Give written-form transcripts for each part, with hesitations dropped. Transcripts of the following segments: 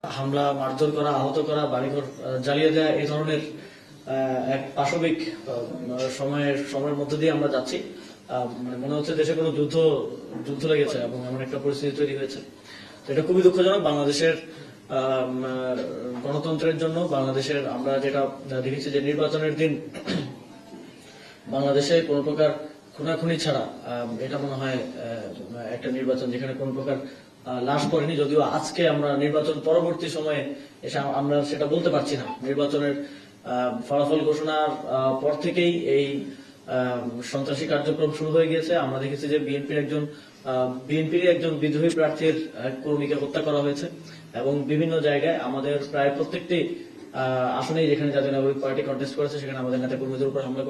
হামলা, মারধর করা, আহত করা, বাড়িঘর জ্বালিয়ে দেওয়া, এই ধরনের এক পাশবিক সময়ের মধ্যে দিয়ে আমরা যাচ্ছি। মানে মনে হচ্ছে দেশে কোনো যুদ্ধ লেগেছে এবং এমন একটা পরিস্থিতি তৈরি হয়েছে। তো এটা খুবই দুঃখজনক। বাংলাদেশের গণতন্ত্রের জন্য, বাংলাদেশের আমরা যেটা দেখেছি যে নির্বাচনের দিন বাংলাদেশে কোনো প্রকার খুনাখুনি ছাড়া এটা মনে হয় একটা নির্বাচন যেখানে কোনো প্রকার লাশ পড়েনি। যদিও আজকে আমরা নির্বাচন পরবর্তী সময়ে এসে আমরা সেটা বলতে পারছি না। নির্বাচনের ফলাফল ঘোষণার পর থেকেই এই সন্ত্রাসী কার্যক্রম শুরু হয়ে গিয়েছে। আমরা দেখেছি যে বিএনপির একজন বিদ্রোহী প্রার্থীর কর্মীকে হত্যা করা হয়েছে এবং বিভিন্ন জায়গায় আমাদের প্রায় প্রত্যেকটি আসনেই যেখানে জাতীয় নাগরিক পার্টি কন্টেস্ট করেছে সেখানে আমাদের নেতা কর্মীদের উপর হামলা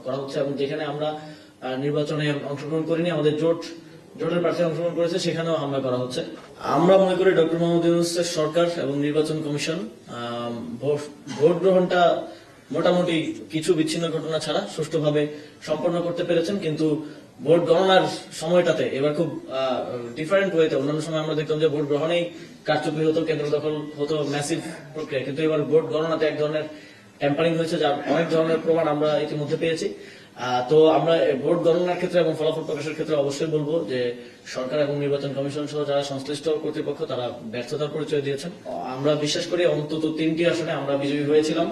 করা হচ্ছে এবং যেখানে আমরা নির্বাচনে অংশগ্রহণ করিনি, আমাদের জোটের প্রার্থী অংশগ্রহণ করেছে, সেখানেও হামলা করা হচ্ছে। আমরা মনে করি ডক্টর মোহাম্মদ ইউনূসের সরকার এবং নির্বাচন কমিশন ভোট গ্রহণটা মোটামুটি কিছু বিচ্ছিন্ন ঘটনা ছাড়া সুষ্ঠুভাবে সম্পন্ন করতে পেরেছেন। কিন্তু ভোট গণনার সময়টাতে এবার খুব ডিফারেন্ট ওয়েতে, অন্যান্য সময় আমরা দেখতাম যে ভোট গ্রহণেই কারচুপি হতো, কেন্দ্র দখল হতো, ম্যাসিভ প্রক্রিয়া, কিন্তু এবার ভোট গণনাতে এক ধরনের ট্যাম্পারিং হয়েছে, যার অনেক ধরনের প্রমাণ আমরা ইতিমধ্যে পেয়েছি। তো আমরা ভোট গণনার ক্ষেত্রে এবং ফলাফল প্রকাশের ক্ষেত্রে অবশ্যই বলবো যে সরকার এবং নির্বাচন কমিশন সহ যারা সংশ্লিষ্ট কর্তৃপক্ষ তারা ব্যর্থতার পরিচয় দিয়েছেন। আমরা বিশ্বাস করি অন্তত 3টি আসনে আমরা বিজয়ী হয়েছিলাম।